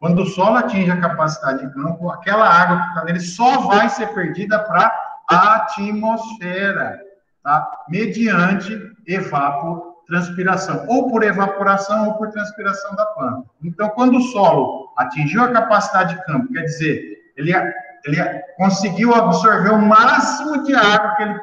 Quando o solo atinge a capacidade de campo, aquela água que está nele só vai ser perdida para a atmosfera, tá? Mediante evapotranspiração, ou por evaporação ou por transpiração da planta. Então, quando o solo atingiu a capacidade de campo, quer dizer, ele conseguiu absorver o máximo de água que ele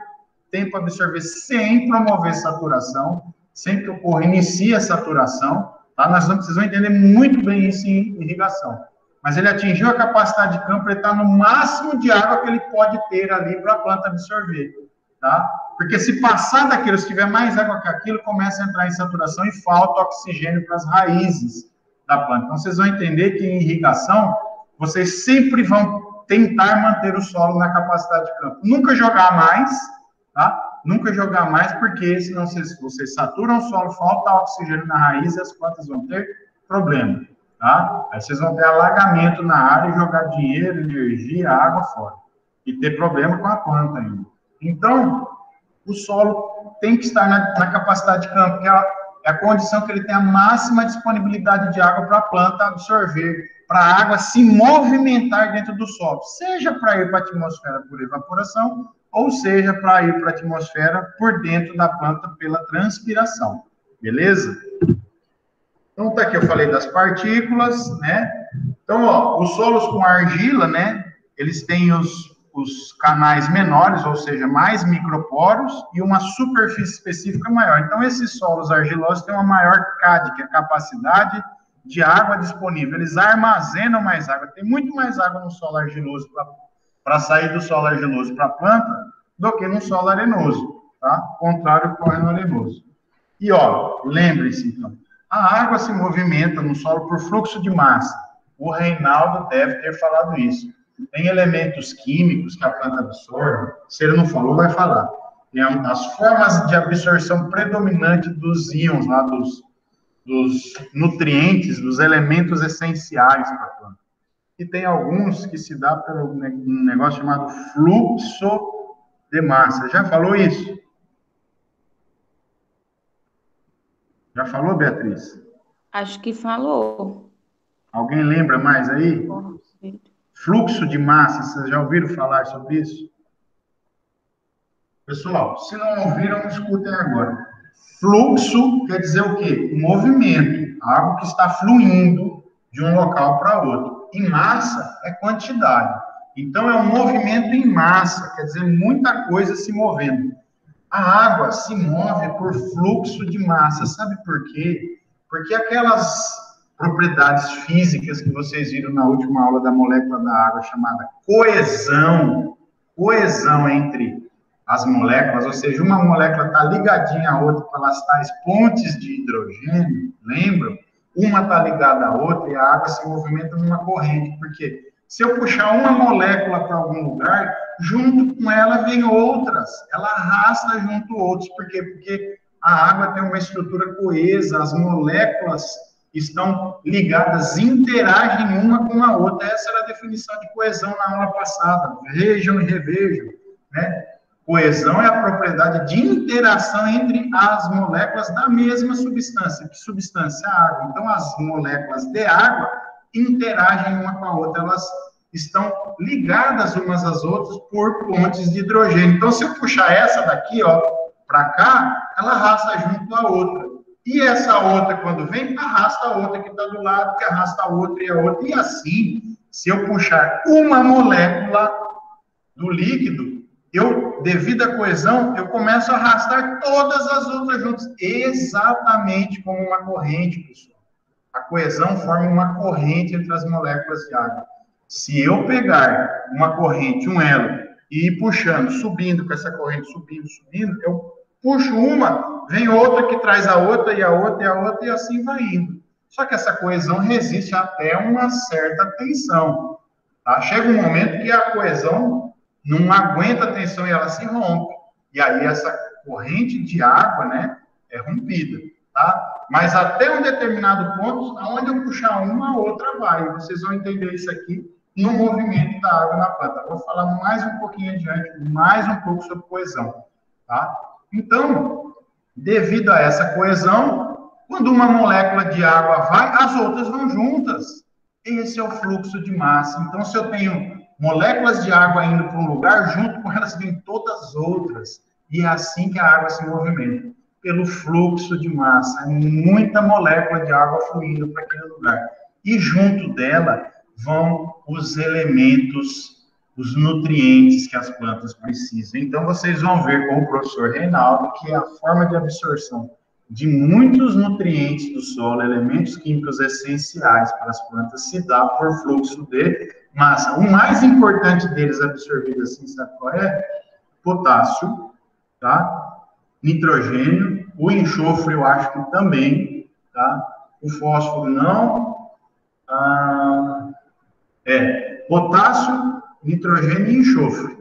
tem para absorver sem promover saturação, sem que ocorra, inicie a saturação, tá? Vocês vão entender muito bem isso em irrigação. Mas ele atingiu a capacidade de campo, ele está no máximo de água que ele pode ter ali para a planta absorver, tá? Porque se passar daquilo, se tiver mais água que aquilo, começa a entrar em saturação e falta oxigênio para as raízes da planta. Então, vocês vão entender que em irrigação, vocês sempre vão tentar manter o solo na capacidade de campo. Nunca jogar mais, tá? Nunca jogar mais, porque senão vocês saturam o solo, falta oxigênio na raiz e as plantas vão ter problema, tá? Aí vocês vão ter alagamento na área e jogar dinheiro, energia, água fora. E ter problema com a planta ainda. Então, o solo tem que estar na capacidade de campo, que é a condição que ele tem a máxima disponibilidade de água para a planta absorver, para a água se movimentar dentro do solo, seja para ir para a atmosfera por evaporação, ou seja para ir para a atmosfera por dentro da planta pela transpiração, beleza? Então, tá aqui, eu falei das partículas, né? Então, ó, os solos com argila, né, eles têm os canais menores, ou seja, mais microporos, e uma superfície específica maior. Então, esses solos argilosos têm uma maior CAD, que é a capacidade de água disponível. Eles armazenam mais água. Tem muito mais água no solo argiloso para sair do solo argiloso para a planta do que no solo arenoso, tá? Contrário ocorre no arenoso. E, ó, lembre-se, então, a água se movimenta no solo por fluxo de massa. O Reinaldo deve ter falado isso. tem elementos químicos que a planta absorve, se ele não falou, vai falar. Tem as formas de absorção predominante dos íons, lá, dos nutrientes, dos elementos essenciais para a planta. E tem alguns que se dá pelo um negócio chamado fluxo de massa. Já falou isso? Já falou, Beatriz?
Acho que falou.
Alguém lembra mais aí? Fluxo de massa, vocês já ouviram falar sobre isso? Pessoal, se não ouviram, escutem agora. Fluxo quer dizer o quê? Movimento, algo que está fluindo de um local para outro. E massa é quantidade. Então, é um movimento em massa, quer dizer, muita coisa se movendo. A água se move por fluxo de massa. Sabe por quê? Porque aquelas propriedades físicas que vocês viram na última aula da molécula da água, chamada coesão entre as moléculas, ou seja, uma molécula está ligadinha à outra pelas tais pontes de hidrogênio, lembram? Uma está ligada à outra e a água se movimenta numa corrente. Por quê? Se eu puxar uma molécula para algum lugar, junto com ela vem outras. Ela arrasta junto outros. Por quê? Porque a água tem uma estrutura coesa, as moléculas estão ligadas, interagem uma com a outra. Essa era a definição de coesão na aula passada. Vejam e revejam, né? Coesão é a propriedade de interação entre as moléculas da mesma substância. Que substância? A água. Então, as moléculas de água interagem uma com a outra. Elas estão ligadas umas às outras por pontes de hidrogênio. Então, se eu puxar essa daqui, ó, para cá, ela arrasta junto a outra. E essa outra, quando vem, arrasta a outra que está do lado, que arrasta a outra e a outra. E assim, se eu puxar uma molécula do líquido, devido à coesão, eu começo a arrastar todas as outras juntas, exatamente como uma corrente, pessoal. A coesão forma uma corrente entre as moléculas de água. Se eu pegar uma corrente, um elo, e ir puxando, subindo com essa corrente, subindo, eu puxo uma, vem outra que traz a outra, e a outra, e a outra, e assim vai indo. Só que essa coesão resiste até uma certa tensão. Tá? Chega um momento que a coesão não aguenta a tensão e ela se rompe. E aí essa corrente de água, né, é rompida, tá? Mas até um determinado ponto, aonde eu puxar uma, a outra vai. Vocês vão entender isso aqui no movimento da água na planta. Vou falar mais um pouquinho adiante, mais um pouco sobre coesão, tá? Então, devido a essa coesão, quando uma molécula de água vai, as outras vão juntas. Esse é o fluxo de massa. Então, se eu tenho moléculas de água indo para um lugar, junto com elas vêm todas as outras. E é assim que a água se movimenta, pelo fluxo de massa. É muita molécula de água fluindo para aquele lugar. E junto dela vão os elementos, os nutrientes que as plantas precisam. Então, vocês vão ver com o professor Reinaldo que a forma de absorção de muitos nutrientes do solo, elementos químicos essenciais para as plantas, se dá por fluxo de massa. O mais importante deles absorvido assim, sabe qual é? Potássio, tá? Nitrogênio, o enxofre eu acho que também, tá? O fósforo não. Potássio, nitrogênio e enxofre,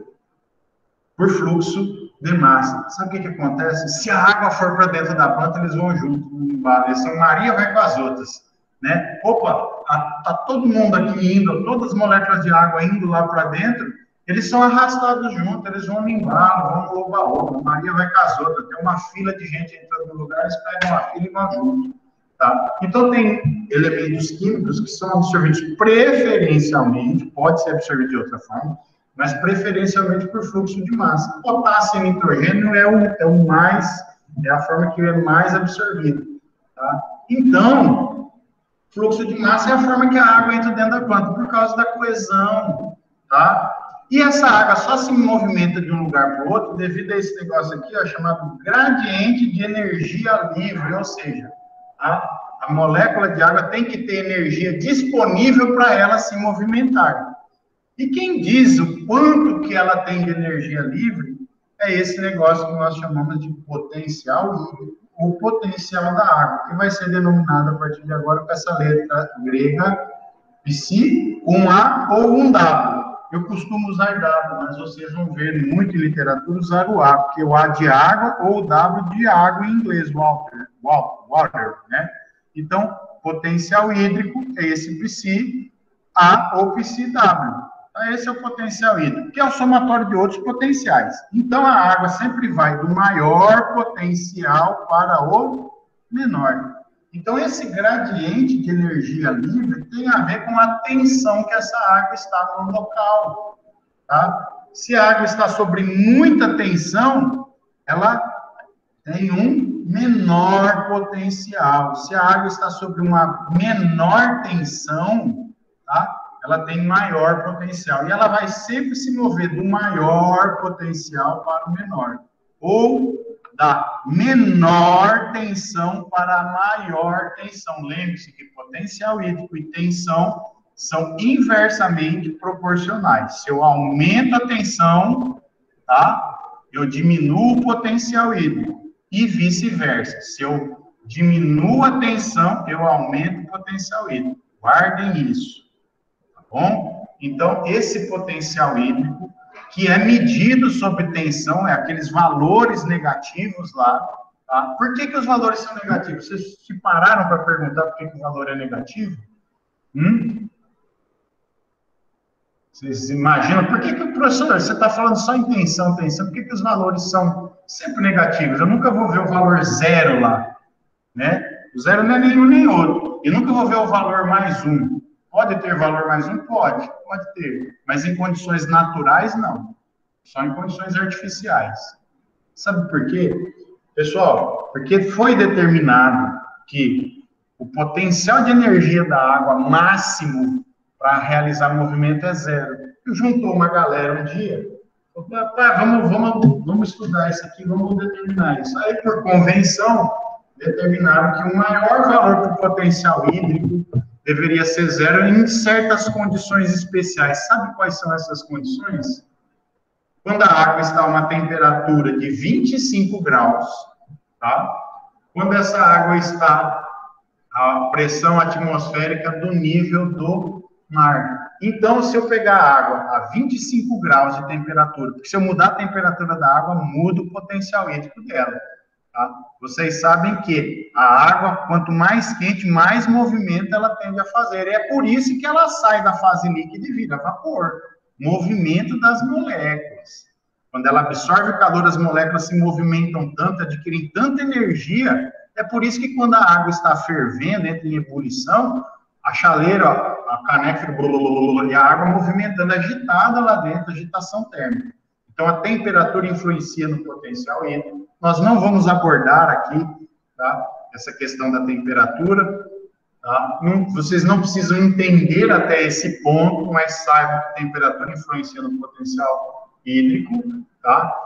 por fluxo de massa. Sabe o que acontece? Se a água for para dentro da planta, eles vão junto, no embalo. Essa Maria vai com as outras, né? Opa, tá todo mundo aqui indo, todas as moléculas de água indo lá para dentro, eles são arrastados juntos, eles vão no embalo, vão no oba-oba. Maria vai com as outras, tem uma fila de gente entrando no lugar, eles pegam a fila e vão junto, tá? Então, tem elementos químicos que são absorvidos preferencialmente, pode ser absorvido de outra forma, mas preferencialmente por fluxo de massa. Potássio e nitrogênio é a forma que é mais absorvida, tá? Então, fluxo de massa é a forma que a água entra dentro da planta, por causa da coesão, tá? E essa água só se movimenta de um lugar para o outro devido a esse negócio aqui, ó, chamado gradiente de energia livre, ou seja, a molécula de água tem que ter energia disponível para ela se movimentar. E quem diz o quanto que ela tem de energia livre é esse negócio que nós chamamos de potencial livre, ou potencial da água, que vai ser denominado a partir de agora com essa letra grega psi, um A ou um W. eu costumo usar W, mas vocês vão ver muito em literatura usar o A, porque o A de água ou o W de água em inglês, water, né? Então, potencial hídrico é esse psi A ou psi W. Então, esse é o potencial hídrico, que é o somatório de outros potenciais. Então, a água sempre vai do maior potencial para o menor. Então, esse gradiente de energia livre tem a ver com a tensão que essa água está no local, tá? Se a água está sobre muita tensão, ela tem um menor potencial. Se a água está sobre uma menor tensão, tá? Ela tem maior potencial. E ela vai sempre se mover do maior potencial para o menor. Ou da menor tensão para a maior tensão. Lembre-se que potencial hídrico e tensão são inversamente proporcionais. Se eu aumento a tensão, tá? Eu diminuo o potencial hídrico. E vice-versa. Se eu diminuo a tensão, eu aumento o potencial hídrico. Guardem isso. Tá bom? Então, esse potencial hídrico, que é medido sob tensão, é aqueles valores negativos lá, tá? Por que os valores são negativos? Vocês se pararam para perguntar por que o valor é negativo? Vocês imaginam? Por que professor, você está falando só em tensão, por que os valores são sempre negativos? Eu nunca vou ver o valor zero lá, né? O zero não é nenhum nem outro. Eu nunca vou ver o valor mais um. Pode ter valor mais um? Pode ter. Mas em condições naturais, não. Só em condições artificiais. Sabe por quê? Pessoal, porque foi determinado que o potencial de energia da água máximo para realizar movimento é zero. E juntou uma galera um dia, vamos estudar isso aqui, vamos determinar isso. Aí, por convenção, determinaram que o maior valor para o potencial hídrico deveria ser zero em certas condições especiais. Sabe quais são essas condições? Quando a água está a uma temperatura de 25 graus, tá? Quando essa água está a pressão atmosférica do nível do mar. Então, se eu pegar a água a 25 graus de temperatura, porque se eu mudar a temperatura da água, muda o potencial hídrico dela. Tá? Vocês sabem que a água, quanto mais quente, mais movimento ela tende a fazer. E é por isso que ela sai da fase líquida e vira vapor. Movimento das moléculas. Quando ela absorve o calor, as moléculas se movimentam tanto, adquirem tanta energia. É por isso que quando a água está fervendo, entra em ebulição, a chaleira, a caneca e a água movimentando, agitada lá dentro, agitação térmica. Então, a temperatura influencia no potencial hídrico. Nós não vamos abordar aqui, tá, essa questão da temperatura. Tá? Vocês não precisam entender até esse ponto, mas saibam que a temperatura influencia no potencial hídrico. Tá?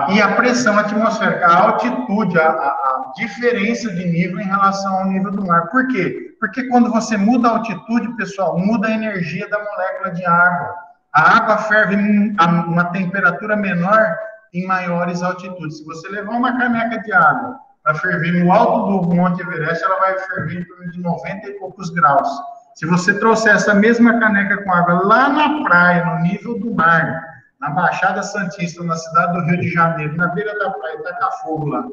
E a pressão atmosférica, a altitude, a diferença de nível em relação ao nível do mar. Por quê? Porque quando você muda a altitude, pessoal, muda a energia da molécula de água. A água ferve a uma temperatura menor em maiores altitudes. Se você levar uma caneca de água para ferver no alto do Monte Everest, ela vai ferver em torno de 90 e poucos graus. Se você trouxer essa mesma caneca com água lá na praia, no nível do mar, na Baixada Santista, na cidade do Rio de Janeiro, na beira da praia, tacar fogo lá,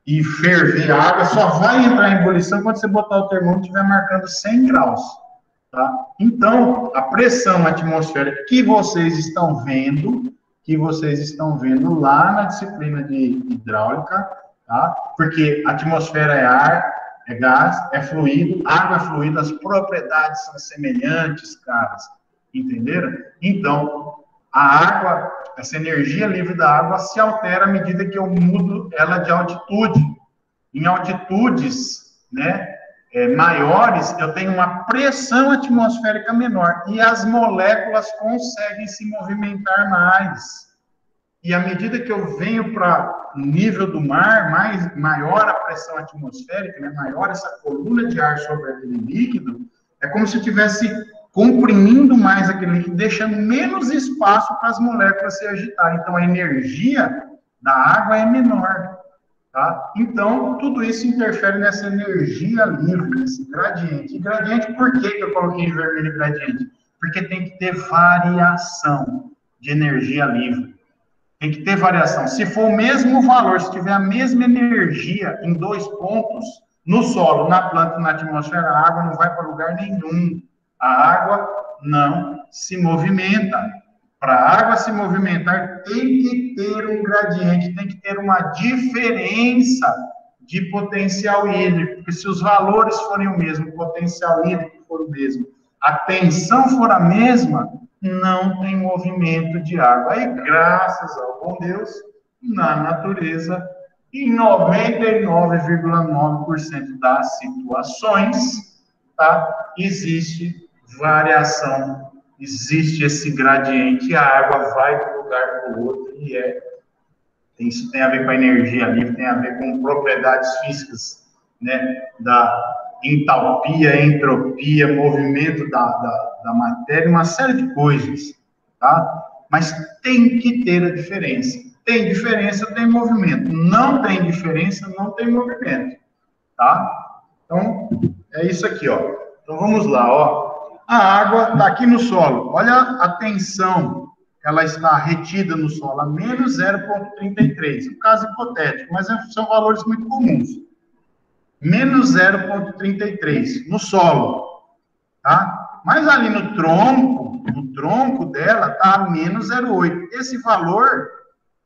e ferver a água, só vai entrar em ebulição quando você botar o termômetro e estiver marcando 100 graus. Tá? Então, a pressão atmosférica que vocês estão vendo lá na disciplina de hidráulica, tá? Porque a atmosfera é ar, é gás, é fluido, água é fluido, as propriedades são semelhantes, caras, entenderam? Então, a água, essa energia livre da água se altera à medida que eu mudo ela de altitude. Em altitudes, né, maiores, eu tenho uma pressão atmosférica menor e as moléculas conseguem se movimentar mais. E à medida que eu venho para o nível do mar, maior a pressão atmosférica, né, maior essa coluna de ar sobre aquele líquido, é como se eu estivesse comprimindo mais aquele líquido, deixando menos espaço para as moléculas se agitarem. Então, a energia da água é menor. Tá? Então, tudo isso interfere nessa energia livre, nesse gradiente. E gradiente, por que eu coloquei em vermelho gradiente? Porque tem que ter variação de energia livre. Tem que ter variação. Se for o mesmo valor, se tiver a mesma energia em 2 pontos, no solo, na planta e na atmosfera, a água não vai para lugar nenhum. A água não se movimenta. Para a água se movimentar, tem que ter um gradiente, tem que ter uma diferença de potencial hídrico. Porque se os valores forem o mesmo, o potencial hídrico for o mesmo, a tensão for a mesma, não tem movimento de água. Aí, graças ao bom Deus, na natureza, em 99,9% das situações, tá? Existe variação, existe esse gradiente, a água vai de um lugar para o outro, e isso tem a ver com a energia livre, tem a ver com propriedades físicas, né, da entalpia, entropia, movimento da matéria, uma série de coisas, tá? Mas tem que ter a diferença. Tem diferença, tem movimento. Não tem diferença, não tem movimento, tá? Então, é isso aqui, ó. Então, vamos lá, ó. A água está aqui no solo. Olha a tensão que ela está retida no solo, a menos 0,33. Um caso hipotético, mas são valores muito comuns. Menos 0,33 no solo, tá? Mas ali no tronco dela está a menos 0,8. Esse valor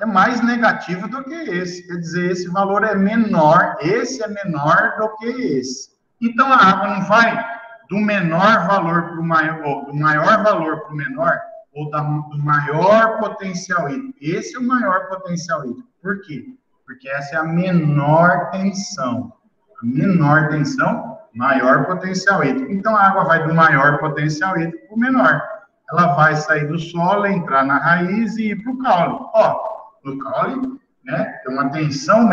é mais negativo do que esse. Quer dizer, esse valor é menor, esse é menor do que esse. Então, a água não vai do menor valor para o maior, ou do maior valor para o menor, ou do maior potencial hídrico. Esse é o maior potencial hídrico. Por quê? Porque essa é a menor tensão. A menor tensão, maior potencial hídrico. Então, a água vai do maior potencial hídrico para o menor. Ela vai sair do solo, entrar na raiz e ir para o caule. Ó, no caule, né, tem uma tensão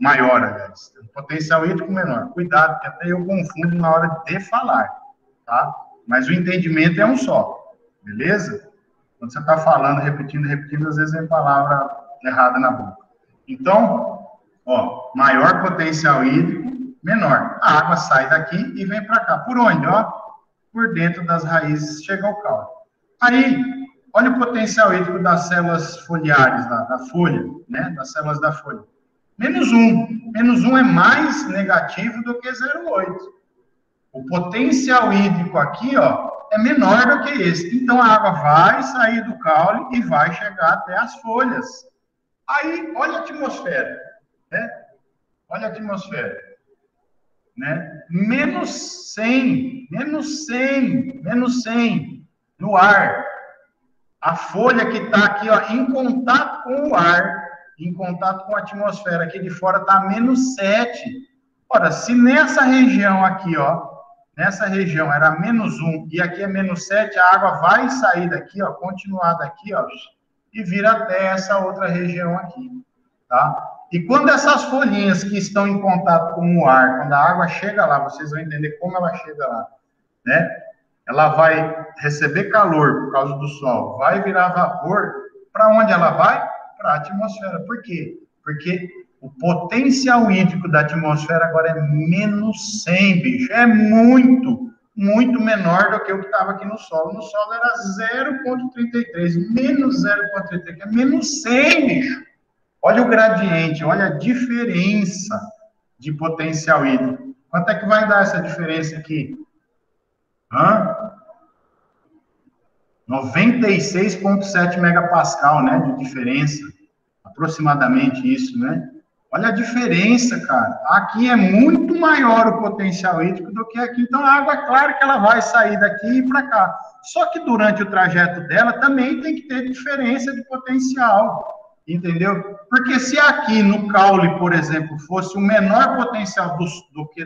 maior, aliás. Tem um potencial hídrico menor. Cuidado, que até eu confundo na hora de falar, tá? Mas o entendimento é um só, beleza? Quando você está falando, repetindo, às vezes vem palavra errada na boca. Então, ó, maior potencial hídrico, menor. A água sai daqui e vem para cá. Por onde? Ó, por dentro das raízes chega ao caule. Aí, olha o potencial hídrico das células foliares, da folha, né? Das células da folha. Menos 1. Menos 1 é mais negativo do que 0,8. O potencial hídrico aqui, ó, é menor do que esse. Então, a água vai sair do caule e vai chegar até as folhas. Aí, olha a atmosfera, né? Olha a atmosfera, né? Menos 100 no ar. A folha que está aqui, ó, em contato com o ar, em contato com a atmosfera aqui de fora, está a menos 7. Ora, se nessa região aqui, ó, nessa região era menos 1 e aqui é menos 7, a água vai sair daqui, ó, continuar daqui, ó, e vir até essa outra região aqui, tá? E quando essas folhinhas que estão em contato com o ar, quando a água chega lá, vocês vão entender como ela chega lá, né? Ela vai receber calor por causa do sol, vai virar vapor. Para onde ela vai? Para a atmosfera. Por quê? Porque o potencial hídrico da atmosfera agora é menos 100, bicho. É muito menor do que o que estava aqui no solo. No solo era 0,33, menos 0,33, é menos 100, bicho. Olha o gradiente, olha a diferença de potencial hídrico. Quanto é que vai dar essa diferença aqui? 96,7 megapascal, né, de diferença, aproximadamente isso, né? Olha a diferença, cara. Aqui é muito maior o potencial hídrico do que aqui. Então, a água, é claro que ela vai sair daqui e ir para cá. Só que durante o trajeto dela também tem que ter diferença de potencial, entendeu? Porque se aqui no caule, por exemplo, fosse o menor potencial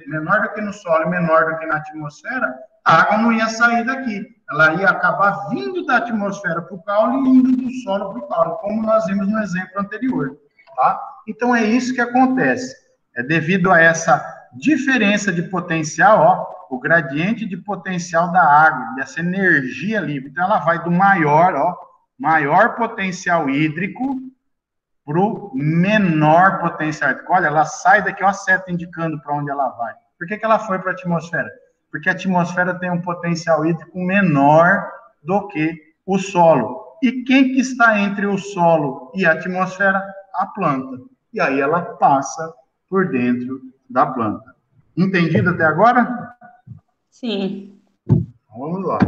menor do que no solo e menor do que na atmosfera, a água não ia sair daqui. Ela ia acabar vindo da atmosfera para o caule e indo do solo para o caule, como nós vimos no exemplo anterior, tá? Então, é isso que acontece. É devido a essa diferença de potencial, ó, o gradiente de potencial da água, dessa energia livre. Então, ela vai do maior potencial hídrico para o menor potencial hídrico. Olha, ela sai daqui, ó, a seta indicando para onde ela vai. Por que ela foi para a atmosfera? Porque a atmosfera tem um potencial hídrico menor do que o solo. E quem que está entre o solo e a atmosfera? A planta. E aí ela passa por dentro da planta. Entendido até agora?
Sim.
Então, vamos lá.